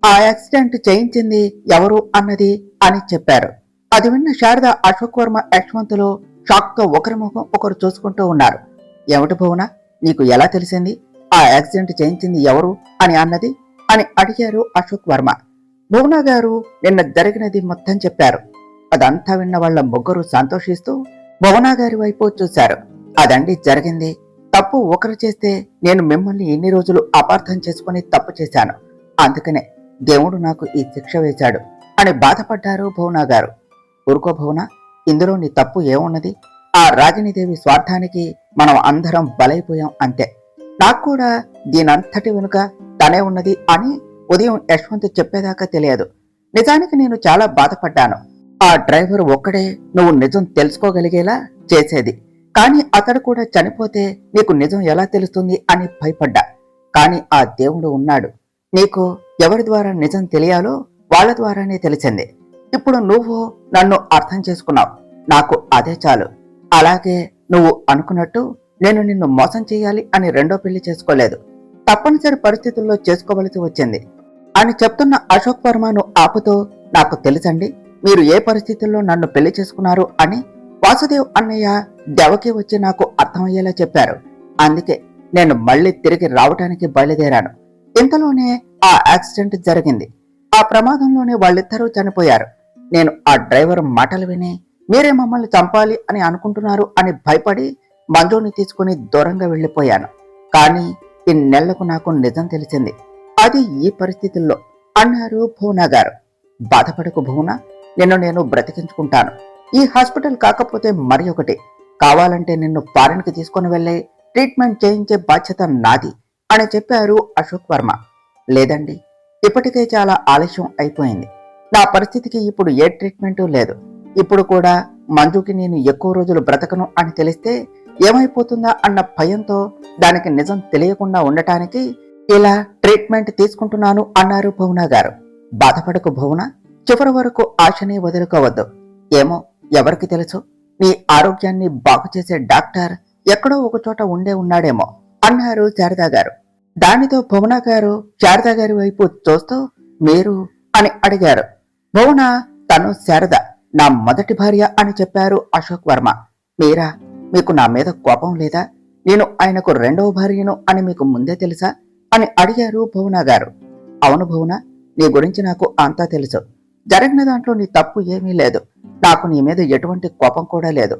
ఆ యాక్సిడెంట్ చేయించింది ఎవరు అన్నది అని చెప్పారు. అది విన్న శారద, అశోక్ వర్మ, యశ్వంతులు షాక్ తో ఒకరి ముఖం ఒకరు చూసుకుంటూ ఉన్నారు. ఏమిటి భువన, నీకు ఎలా తెలిసింది ఆ యాక్సిడెంట్ చేయించింది ఎవరు అని అన్నది అని అడిగారు అశోక్ వర్మ. భువన గారు నిన్న జరిగినది మొత్తం చెప్పారు. అదంతా విన్న వాళ్ళ ముగ్గురు సంతోషిస్తూ భువన గారి వైపు చూశారు. అదండి జరిగింది. తప్పు ఒకరు చేస్తే నేను మిమ్మల్ని ఎన్ని రోజులు అపార్థం చేసుకుని తప్పు చేశాను, అందుకనే దేవుడు నాకు ఈ శిక్ష వేశాడు అని బాధపడ్డారు భువన గారు. ఊరుకో భువన, ఇందులో నీ తప్పు ఏమున్నది? ఆ రాగిణీదేవి స్వార్థానికి మనం అందరం బలైపోయాం అంతే. నాకు కూడా దీనంతటి వెనుక తనే ఉన్నది అని ఉదయం యశ్వంత్ చెప్పేదాకా తెలియదు. నిజానికి నేను చాలా బాధపడ్డాను. ఆ డ్రైవర్ ఒక్కడే నువ్వు నిజం తెలుసుకోగలిగేలా చేసేది, కానీ అతడు కూడా చనిపోతే నీకు నిజం ఎలా తెలుస్తుంది అని భయపడ్డా. కానీ ఆ దేవుడు ఉన్నాడు. నీకు ఎవరి ద్వారా నిజం తెలియాలో వాళ్ళ ద్వారానే తెలిసింది. ఇప్పుడు నువ్వు నన్ను అర్థం చేసుకున్నావు, నాకు అదే చాలు. అలాగే నువ్వు అనుకున్నట్టు నేను నిన్ను మోసం చేయాలి అని రెండో పెళ్లి చేసుకోలేదు, తప్పనిసరి పరిస్థితుల్లో చేసుకోవలసి వచ్చింది అని చెప్తున్న అశోక్ వర్మను ఆపుతూ, నాకు తెలుసండి మీరు ఏ పరిస్థితుల్లో నన్ను పెళ్లి చేసుకున్నారు అని వాసుదేవ్ అన్నయ్య దెవకి వచ్చి నాకు అర్థమయ్యేలా చెప్పారు. అందుకే నేను మళ్ళీ తిరిగి రావటానికి బయలుదేరాను. ఇంతలోనే ఆ యాక్సిడెంట్ జరిగింది. ఆ ప్రమాదంలోనే వాళ్ళిద్దరూ చనిపోయారు. నేను ఆ డ్రైవర్ మాటలు విని మీరే మమ్మల్ని చంపాలి అని అనుకుంటున్నారు అని భయపడి మంజుని తీసుకుని దూరంగా వెళ్లిపోయాను. కానీ ఇన్నేళ్లకు నాకు నిజం తెలిసింది, అది ఈ పరిస్థితుల్లో అన్నారు భువన గారు. బాధపడకు భువన, నిన్ను నేను బ్రతికించుకుంటాను. ఈ హాస్పిటల్ కాకపోతే మరి ఒకటి, కావాలంటే నిన్ను ఫారెన్ కి తీసుకుని వెళ్ళి ట్రీట్మెంట్ చేయించే బాధ్యత నాది అని చెప్పారు అశోక్ వర్మ. లేదండి, ఇప్పటికే చాలా ఆలస్యం అయిపోయింది. నా పరిస్థితికి ఇప్పుడు ఏ ట్రీట్మెంటు లేదు. ఇప్పుడు కూడా మంజుకి నేను ఎక్కువ రోజులు బ్రతకను అని తెలిస్తే ఏమైపోతుందా అన్న భయంతో దానికి నిజం తెలియకుండా ఉండటానికి ఇలా ట్రీట్మెంట్ తీసుకుంటున్నాను అన్నారు భువన గారు. బాధపడకు భువన, చివరి వరకు ఆశని వదులుకోవద్దు. ఏమో ఎవరికి తెలుసు, నీ ఆరోగ్యాన్ని బాగు చేసే డాక్టర్ ఎక్కడో ఒక చోట ఉండే ఉన్నాడేమో అన్నారు శారదా గారు. దానితో భువన గారు శారదా గారి వైపు చూస్తూ, మీరు అని అడిగారు. భువన, తను శారద నా మొదటి భార్య అని చెప్పారు అశోక్ వర్మ. మీరా? మీకు నా మీద కోపం లేదా? నేను ఆయనకు రెండవ భార్యను అని మీకు ముందే తెలుసా అని అడిగారు భువన గారు. అవును భువన, నీ గురించి నాకు అంతా తెలుసు. జరిగిన దాంట్లో నీ తప్పు ఏమీ లేదు. నాకు నీ మీద ఎటువంటి కోపం కూడా లేదు.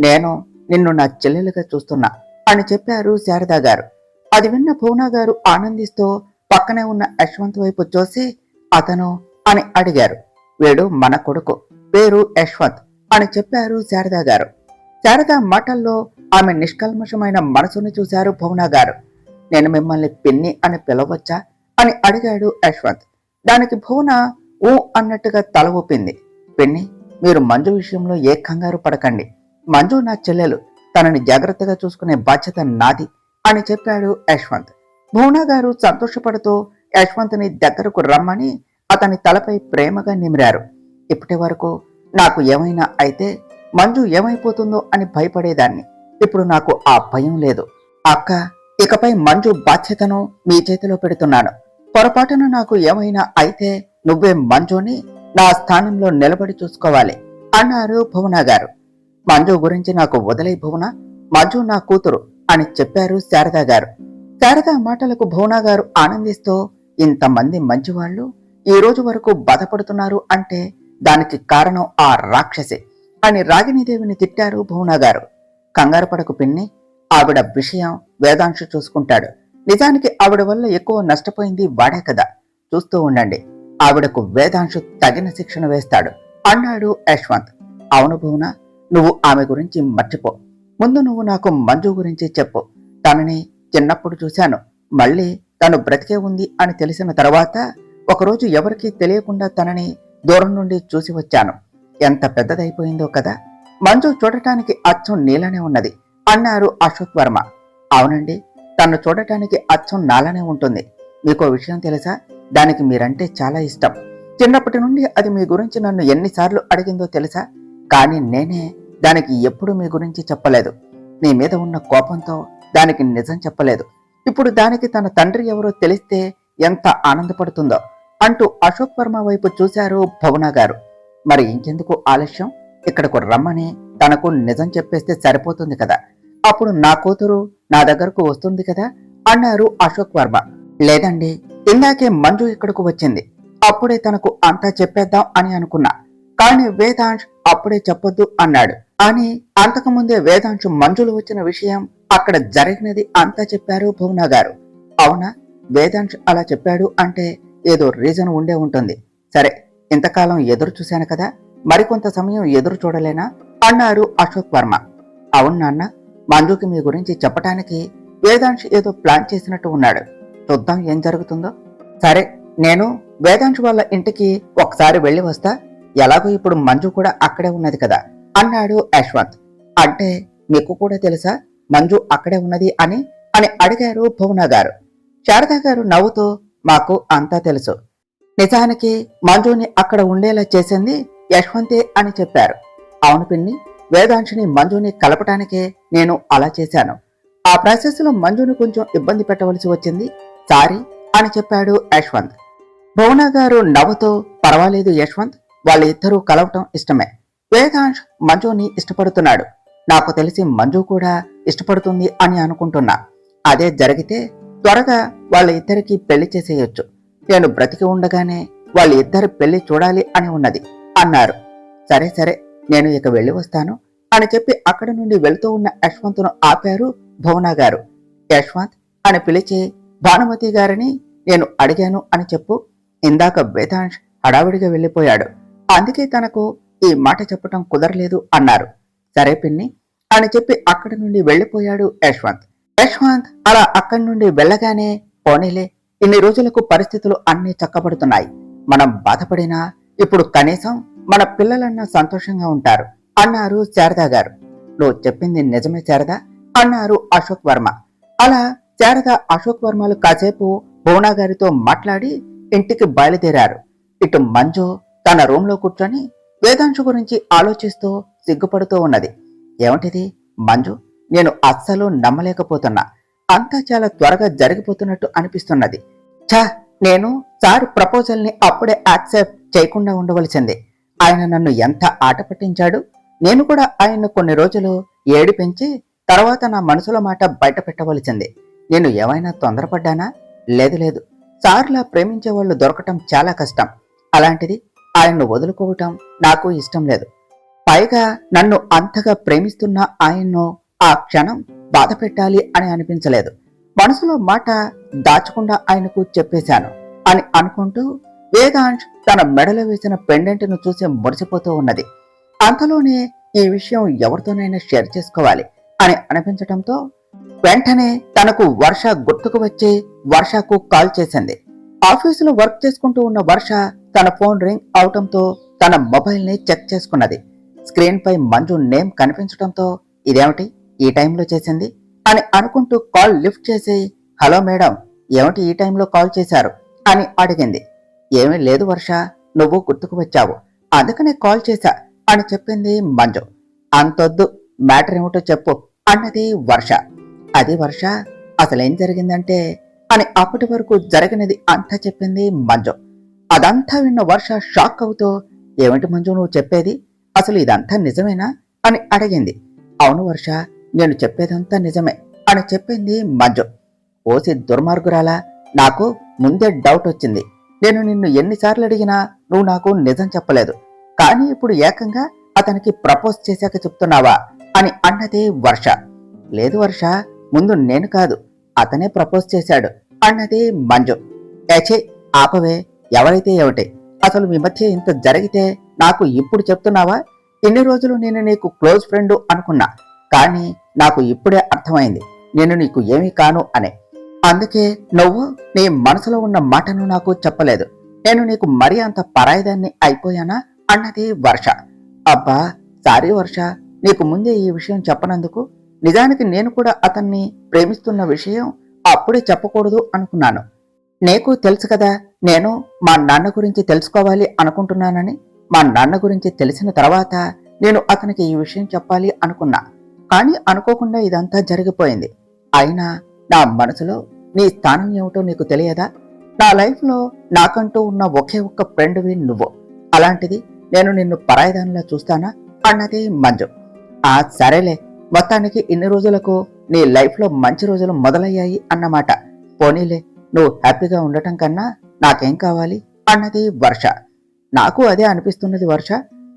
నేను నిన్ను నా చెల్లెలుగా చూస్తున్నా అని చెప్పారు శారద గారు. అది విన్న భువన గారు ఆనందిస్తూ పక్కనే ఉన్న యశ్వంత్ వైపు చూసి, అతను అని అడిగారు. వీడు మన కొడుకు, పేరు యశ్వంత్ అని చెప్పారు శారద గారు. శారద మాటల్లో ఆమె నిష్కల్మషమైన మనసును చూశారు భువన గారు. నేను మిమ్మల్ని పిన్ని అని పిలవచ్చా అని అడిగాడు యశ్వంత్. దానికి భువన ఊ అన్నట్టుగా తల ఊపింది. పిన్ని, మీరు మంజు విషయంలో ఏ కంగారు పడకండి. మంజు నా చెల్లెలు, తనని జాగ్రత్తగా చూసుకునే బాధ్యత నాది అని చెప్పాడు యశ్వంత్. భువన గారు సంతోషపడుతూ యశ్వంత్ని దగ్గరకు రమ్మని అతని తలపై ప్రేమగా నిమిరారు. ఇప్పటి వరకు నాకు ఏమైనా అయితే మంజు ఏమైపోతుందో అని భయపడేదాన్ని. ఇప్పుడు నాకు ఆ భయం లేదు. అక్క, ఇకపై మంజు బాధ్యతను మీ చేతిలో పెడుతున్నాను. పొరపాటున నాకు ఏమైనా అయితే నువ్వే మంజుని నా స్థానంలో నిలబడి చూసుకోవాలి అన్నారు భువన గారు. మంజు గురించి నాకు వదిలే భువన, మంజు నా కూతురు అని చెప్పారు శారద గారు. శారద మాటలకు భువన గారు ఆనందిస్తూ, ఇంతమంది మంచివాళ్లు ఈ రోజు వరకు బాధపడుతున్నారు అంటే దానికి కారణం ఆ రాక్షసి అని రాగిణీదేవిని తిట్టారు భువన గారు. కంగారు పడకు పిన్ని, ఆవిడ విషయం వేదాంశు చూసుకుంటాడు. నిజానికి ఆవిడ వల్ల ఎక్కువ నష్టపోయింది వాడే కదా. చూస్తూ ఉండండి, ఆవిడకు వేదాంశు తగిన శిక్షణ వేస్తాడు అన్నాడు యశ్వంత్. అవును భువన, నువ్వు ఆమె గురించి మర్చిపో. ముందు నువ్వు నాకు మంజు గురించి చెప్పు. తనని చిన్నప్పుడు చూశాను, మళ్ళీ తను బ్రతికే ఉంది అని తెలిసిన తర్వాత ఒకరోజు ఎవరికీ తెలియకుండా తనని దూరం నుండి చూసి వచ్చాను. ఎంత పెద్దదైపోయిందో కదా. మంజు చూడటానికి అచ్చం నీలానే ఉన్నది అన్నారు అశోక్ వర్మ. అవునండి, తను చూడటానికి అచ్చం నాలానే ఉంటుంది. మీకో విషయం తెలుసా? దానికి మీరంటే చాలా ఇష్టం. చిన్నప్పటి నుండి అది మీ గురించి నన్ను ఎన్నిసార్లు అడిగిందో తెలుసా? కానీ నేనే దానికి ఎప్పుడూ మీ గురించి చెప్పలేదు. మీ మీద ఉన్న కోపంతో దానికి నిజం చెప్పలేదు. ఇప్పుడు దానికి తన తండ్రి ఎవరో తెలిస్తే ఎంత ఆనందపడుతుందో అంటూ అశోక్ వర్మ వైపు చూశారు భువన గారు. మరి ఇంకెందుకు ఆలస్యం? ఇక్కడకు రమ్మని తనకు నిజం చెప్పేస్తే సరిపోతుంది కదా. అప్పుడు నా కూతురు నా దగ్గరకు వస్తుంది కదా అన్నారు అశోక్ వర్మ. లేదండి, ఇందాకే మంజు ఇక్కడకు వచ్చింది. అప్పుడే తనకు అంతా చెప్పేద్దాం అని అనుకున్నా. కానీ వేదాంశ్ అప్పుడే చెప్పొద్దు అన్నాడు అని అంతకుముందే వేదాంశ్ మంజులు వచ్చిన విషయం, అక్కడ జరిగినది అంతా చెప్పారు భువన గారు. అవునా? వేదాంశ్ అలా చెప్పాడు అంటే ఏదో రీజన్ ఉండే ఉంటుంది. సరే, ఇంతకాలం ఎదురు చూశాను కదా, మరికొంత సమయం ఎదురు చూడలేనా అన్నారు అశోక్ వర్మ. అవును నాన్న, మంజుకి మీ గురించి చెప్పటానికి వేదాంశ్ ఏదో ప్లాన్ చేసినట్టు ఉన్నాడు. చూద్దాం ఏం జరుగుతుందో. సరే, నేను వేదాంశ్ వాళ్ళ ఇంటికి ఒకసారి వెళ్ళి వస్తా. ఎలాగో ఇప్పుడు మంజు కూడా అక్కడే ఉన్నది కదా అన్నాడు యశ్వంత్. అంటే మీకు కూడా తెలుసా మంజు అక్కడే ఉన్నది అని అని అడిగారు భువన గారు. శారద గారు నవ్వుతూ, మాకు అంతా తెలుసు. నిజానికి మంజుని అక్కడ ఉండేలా చేసింది యశ్వంతే అని చెప్పారు. అవును పిన్ని, వేదాంశిని మంజుని కలపటానికే నేను అలా చేశాను. ఆ ప్రాసెస్ లో మంజుని కొంచెం ఇబ్బంది పెట్టవలసి వచ్చింది, సారీ అని చెప్పాడు యశ్వంత్. భువన గారు నవ్వుతూ, పర్వాలేదు యశ్వంత్, వాళ్ళ ఇద్దరూ కలవటం ఇష్టమే. వేదాంశ్ మంజుని ఇష్టపడుతున్నాడు. నాకు తెలిసి మంజు కూడా ఇష్టపడుతుంది అని అనుకుంటున్నా. అదే జరిగితే త్వరగా వాళ్ళ ఇద్దరికి పెళ్లి చేసేయొచ్చు. నేను బ్రతికి ఉండగానే వాళ్ళ ఇద్దరి పెళ్లి చూడాలి అని ఉన్నది అన్నారు. సరే సరే, నేను ఇక వెళ్ళి వస్తాను అని చెప్పి అక్కడి నుండి వెళుతూ ఉన్న యశ్వంత్ను ఆపారు భువన గారు. యశ్వంత్ అని పిలిచి, భానుమతి గారిని నేను అడిగాను అని చెప్పు. ఇందాక వేదాంశ్ హడావిడిగా వెళ్ళిపోయాడు, అందుకే తనకు ఈ మాట చెప్పటం కుదరలేదు అన్నారు. సరే పిన్ని అని చెప్పి అక్కడి నుండి వెళ్ళిపోయాడు యశ్వంత్. యశ్వంత్ అలా అక్కడి నుండి వెళ్ళగానే, పోనీలే, ఇన్ని రోజులకు పరిస్థితులు అన్నీ చక్కబడుతున్నాయి. మనం బాధపడినా ఇప్పుడు కనీసం మన పిల్లలన్నా సంతోషంగా ఉంటారు అన్నారు శారద గారు. నువ్వు చెప్పింది నిజమే శారద అన్నారు అశోక్ వర్మ. అలా శారద అశోక్ వర్మలు కాసేపు భువన గారితో మాట్లాడి ఇంటికి బయలుదేరారు. ఇటు మంజు తన రూమ్ లో కూర్చొని వేదాంశు గురించి ఆలోచిస్తూ సిగ్గుపడుతూ ఉన్నది. ఏమిటిది మంజు, నేను అస్సలు నమ్మలేకపోతున్నా. అంతా చాలా త్వరగా జరిగిపోతున్నట్టు అనిపిస్తున్నది. ఛా, నేను సార్ ప్రపోజల్ ని అప్పుడే యాక్సెప్ట్ చేయకుండా ఉండవలసింది. ఆయన నన్ను ఎంత ఆట పట్టించాడు. నేను కూడా ఆయన్ను కొన్ని రోజులు ఏడిపించి తర్వాత నా మనసులో మాట బయట పెట్టవలసింది. నేను ఏమైనా తొందరపడ్డానా? లేదు లేదు. సార్లా ప్రేమించే వాళ్ళు దొరకటం చాలా కష్టం. అలాంటిది ఆయన్ను వదులుకోవటం నాకు ఇష్టం లేదు. పైగా నన్ను అంతగా ప్రేమిస్తున్న ఆయన్ను ఆ క్షణం బాధ పెట్టాలి అని అనిపించలేదు. మనసులో మాట దాచకుండా ఆయనకు చెప్పేశాను అని అనుకుంటూ వేదాంశ్ తన మెడలో వేసిన పెండెంట్ను చూసి మురిసిపోతూ ఉన్నది. అంతలోనే ఈ విషయం ఎవరితోనైనా షేర్ చేసుకోవాలి అని అనిపించటంతో వెంటనే తనకు వర్ష గుర్తుకు వచ్చి వర్షకు కాల్ చేసింది. ఆఫీసులో వర్క్ చేసుకుంటూ ఉన్న వర్ష తన ఫోన్ రింగ్ అవటంతో తన మొబైల్ ని చెక్ చేసుకున్నది. స్క్రీన్ పై మంజు నేమ్ కనిపించడంతో ఇదేమిటి ఈ టైంలో చేసింది అని అనుకుంటూ కాల్ లిఫ్ట్ చేసి, హలో మేడం, ఏమిటి ఈ టైంలో కాల్ చేశారు అని అడిగింది. ఏమీ లేదు వర్ష, నువ్వు గుర్తుకు వచ్చావు, అందుకనే కాల్ చేశా అని చెప్పింది మంజు. అంతొద్దు, మ్యాటర్ ఏమిటో చెప్పు అన్నది వర్ష. అది వర్ష, అసలేం జరిగిందంటే అని అప్పటి వరకు జరిగినది అంతా చెప్పింది మంజు. అదంతా విన్న వర్ష షాక్ అవుతూ, ఏమిటి మంజు నువ్వు చెప్పేది, అసలు ఇదంతా నిజమేనా అని అడిగింది. అవును వర్ష, నేను చెప్పేదంతా నిజమే అని చెప్పింది మంజు. ఓసి దుర్మార్గురాలా, నాకు ముందే డౌట్ వచ్చింది. నేను నిన్ను ఎన్నిసార్లు అడిగినా నువ్వు నాకు నిజం చెప్పలేదు, కానీ ఇప్పుడు ఏకంగా అతనికి ప్రపోజ్ చేశాక చెప్తున్నావా అని అన్నది వర్ష. లేదు వర్ష, ముందు నేను కాదు, అతనే ప్రపోజ్ చేశాడు అన్నది మంజు. ఏచే ఆపవే, ఎవరైతే ఏమిటి, అసలు మీ మధ్య ఇంత జరిగితే నాకు ఇప్పుడు చెప్తున్నావా? ఇన్ని రోజులు నేను నీకు క్లోజ్ ఫ్రెండ్ అనుకున్నా, కానీ నాకు ఇప్పుడే అర్థమైంది నేను నీకు ఏమీ కాను అనే. అందుకే నువ్వు నీ మనసులో ఉన్న మాటను నాకు చెప్పలేదు. నేను నీకు మరీ అంత పరాయిదాన్ని అయిపోయానా అన్నది వర్ష. అబ్బా సారీ వర్ష, నీకు ముందే ఈ విషయం చెప్పనందుకు. నిజానికి నేను కూడా అతన్ని ప్రేమిస్తున్న విషయం అప్పుడే చెప్పకూడదు అనుకున్నాను. నీకు తెలుసు కదా, నేను మా నాన్న గురించి తెలుసుకోవాలి అనుకుంటున్నానని. మా నాన్న గురించి తెలిసిన తర్వాత నేను అతనికి ఈ విషయం చెప్పాలి అనుకున్నా, కానీ అనుకోకుండా ఇదంతా జరిగిపోయింది. అయినా నా మనసులో నీ స్థానం ఏమిటో నీకు తెలియదా? నా లైఫ్లో నాకంటూ ఉన్న ఒకే ఒక్క ఫ్రెండ్వి నువ్వు. అలాంటిది నేను నిన్ను పరాయిదానిలా చూస్తానా అన్నది మంజు. సరేలే, మొత్తానికి ఇన్ని రోజులకు నీ లైఫ్లో మంచి రోజులు మొదలయ్యాయి అన్నమాట. పోనీలే, నువ్వు హ్యాపీగా ఉండటం కన్నా నాకేం కావాలి అన్నది వర్ష. నాకు అదే అనిపిస్తున్నది వర్ష.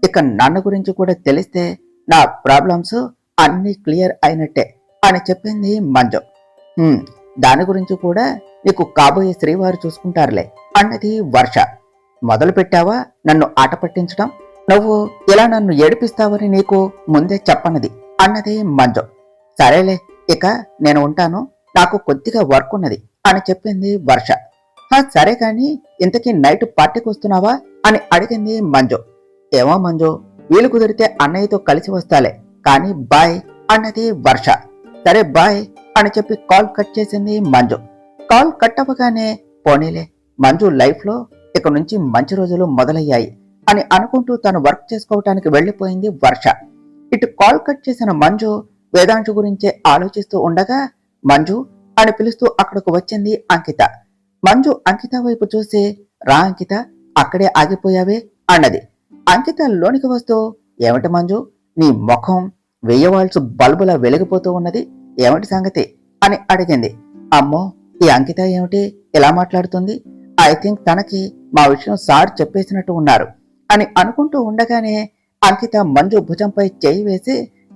ఇక నాన్న గురించి కూడా తెలిస్తే నా ప్రాబ్లమ్స్ అన్నీ క్లియర్ అయినట్టే అని చెప్పింది మంజు. దాని గురించి కూడా నీకు కాబోయే శ్రీవారు చూసుకుంటారులే అన్నది వర్ష. మొదలు పెట్టావా నన్ను ఆట పట్టించడం? నువ్వు ఇలా నన్ను ఏడిపిస్తావని నీకు ముందే చెప్పనది అన్నది మంజు. సరేలే, ఇక నేను ఉంటాను, నాకు కొద్దిగా వర్క్ ఉన్నది అని చెప్పింది వర్ష. సరే కాని ఇంతకీ నైట్ పార్టీకి వస్తున్నావా అని అడిగింది మంజు. ఏమో మంజు, వీలు కుదిరితే అన్నయ్యతో కలిసి వస్తాలే, కానీ బాయ్ అన్నది వర్ష. సరే బాయ్ అని చెప్పి కాల్ కట్ చేసింది మంజు. కాల్ కట్ అవ్వగానే పోనీలే, మంజు లైఫ్ లో ఇక నుంచి మంచి రోజులు మొదలయ్యాయి అని అనుకుంటూ తను వర్క్ చేసుకోవటానికి వెళ్లిపోయింది వర్ష. ఇటు కాల్ కట్ చేసిన మంజు వేదాంశు గురించే ఆలోచిస్తూ ఉండగా మంజు అని పిలుస్తూ అక్కడకు వచ్చింది అంకిత. మంజు అంకిత వైపు చూసి, రా అంకిత, అక్కడే ఆగిపోయావే అన్నది. అంకిత లోనికి వస్తూ, ఏమిటి మంజు, నీ ముఖం వెయ్యవాల్సు బల్బులా వెలిగిపోతూ ఉన్నది, ఏమిటి సంగతి అని అడిగింది. అమ్మో, ఈ అంకిత ఏమిటి ఇలా మాట్లాడుతుంది? ఐ థింక్ తనకి మా విషయం సార్ చెప్పేసినట్టు ఉన్నారు అని అనుకుంటూ ఉండగానే అంకిత మంజు భుజంపై చేయి వేసి,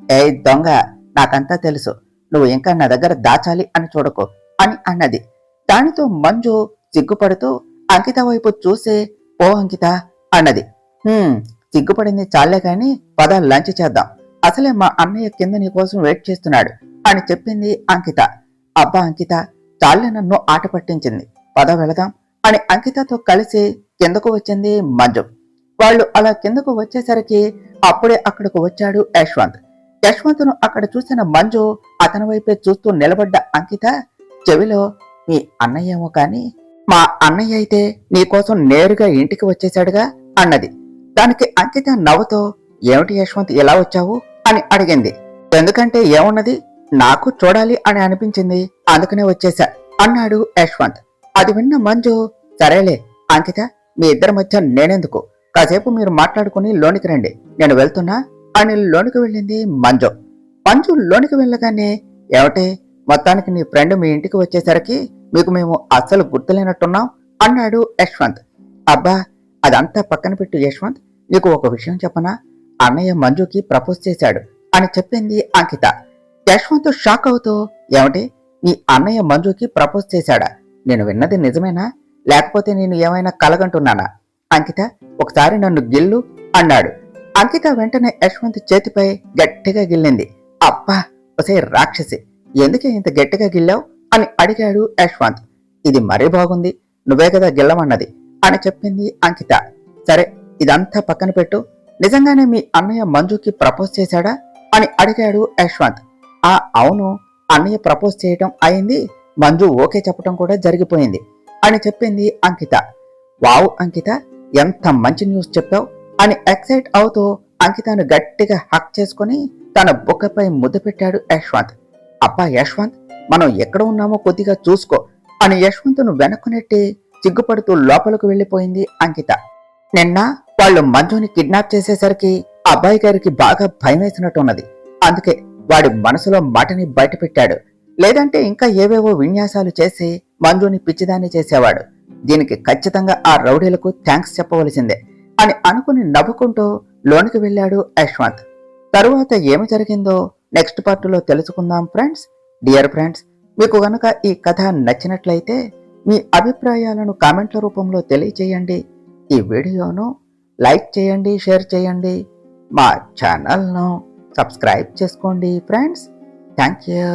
ఏ దొంగ, నాకంతా తెలుసు, నువ్వు ఇంకా నా దగ్గర దాచాలి అని చూడకు అని అన్నది. దానితో మంజు సిగ్గుపడుతూ అంకిత వైపు చూసి, ఓ అంకిత అన్నది. సిగ్గుపడింది చాలే గాని పద లంచ్ చేద్దాం, అసలే మా అన్నయ్య కింద నీ కోసం వెయిట్ చేస్తున్నాడు అని చెప్పింది అంకిత. అబ్బా అంకిత, చాలే నన్ను ఆట పట్టించింది, పద వెళదాం అని అంకితతో కలిసి కిందకు వచ్చింది మంజు. వాళ్ళు అలా కిందకు వచ్చేసరికి అప్పుడే అక్కడకు వచ్చాడు యశ్వంత్. యశ్వంత్ను అక్కడ చూసిన మంజు అతని వైపే చూస్తూ నిలబడ్డ అంకిత చెవిలో, మీ అన్నయ్య ఏమో కాని మా అన్నయ్య అయితే నీకోసం నేరుగా ఇంటికి వచ్చేశాడుగా అన్నది. దానికి అంకిత నవ్వుతో, ఏమిటి యశ్వంత్ ఎలా వచ్చావు అని అడిగింది. ఎందుకంటే ఏమున్నది, నాకు చూడాలి అని అనిపించింది, అందుకనే వచ్చేశా అన్నాడు యశ్వంత్. అది విన్న మంజు, సరేలే అంకిత, మీ ఇద్దరి మధ్య నేనెందుకు, కాసేపు మీరు మాట్లాడుకుని లోనికి రండి, నేను వెళ్తున్నా అని లోనికి వెళ్ళింది మంజు. మంజు లోనికి వెళ్ళగానే, ఏమిటి మొత్తానికి నీ ఫ్రెండ్ మీ ఇంటికి వచ్చేసరికి మీకు మేము అస్సలు గుర్తులేనట్టున్నాం అన్నాడు యశ్వంత్. అబ్బా అదంతా పక్కన పెట్టు యశ్వంత్, నీకు ఒక విషయం చెప్పనా, అన్నయ్య మంజుకి ప్రపోజ్ చేశాడు అని చెప్పింది అంకిత. యశ్వంత్ షాక్ అవుతూ, ఏమిటి నీ అన్నయ్య మంజుకి ప్రపోజ్ చేశాడా, నేను విన్నది నిజమేనా, లేకపోతే నేను ఏమైనా కలగంటున్నానా, అంకిత ఒకసారి నన్ను గిల్లు అన్నాడు. అంకిత వెంటనే యశ్వంత్ చేతిపై గట్టిగా గిల్లింది. అబ్బా ఒసే రాక్షసి, ఎందుకే ఇంత గట్టిగా గిల్లావు అని అడిగాడు యశ్వంత్. ఇది మరీ బాగుంది, నువ్వే కదా గిల్లమన్నది అని చెప్పింది అంకిత. సరే ఇదంతా పక్కన పెట్టు, నిజంగానే మీ అన్నయ్య మంజుకి ప్రపోజ్ చేశాడా అని అడిగాడు యశ్వంత్. అవును, అన్నయ్య ప్రపోజ్ చేయటం అయింది, మంజు ఓకే చెప్పటం కూడా జరిగిపోయింది అని చెప్పింది అంకిత. వావ్ అంకిత, ఎంత మంచి న్యూస్ చెప్పావు అని ఎక్సైట్ అవుతూ అంకితను గట్టిగా హక్ చేసుకుని తన బుక్కపై ముద్దు పెట్టాడు యశ్వంత్. అబ్బా యశ్వంత్, మనం ఎక్కడ ఉన్నామో కొద్దిగా చూసుకో అని యశ్వంత్ను వెనక్కు నెట్టి సిగ్గుపడుతూ లోపలకు వెళ్లిపోయింది అంకిత. నిన్న వాళ్ళు మంజుని కిడ్నాప్ చేసేసరికి అబ్బాయి గారికి బాగా భయం వేసినట్టున్నది, అందుకే వాడి మనసులో మాటని బయటపెట్టాడు, లేదంటే ఇంకా ఏవేవో విన్యాసాలు చేసి మంజుని పిచ్చిదాన్ని చేసేవాడు. దీనికి ఖచ్చితంగా ఆ రౌడీలకు థ్యాంక్స్ చెప్పవలసిందే అని అనుకుని నవ్వుకుంటూ లోనికి వెళ్ళాడు యశ్వంత్. తరువాత ఏమి జరిగిందో నెక్స్ట్ పార్ట్లో తెలుసుకుందాం ఫ్రెండ్స్. డియర్ ఫ్రెండ్స్, మీకు గనక ఈ కథ నచ్చినట్లయితే మీ అభిప్రాయాలను కామెంట్ల రూపంలో తెలియచేయండి. ఈ వీడియోను లైక్ చేయండి, షేర్ చేయండి, మా ఛానల్ను సబ్స్క్రైబ్ చేసుకోండి ఫ్రెండ్స్. Thank you.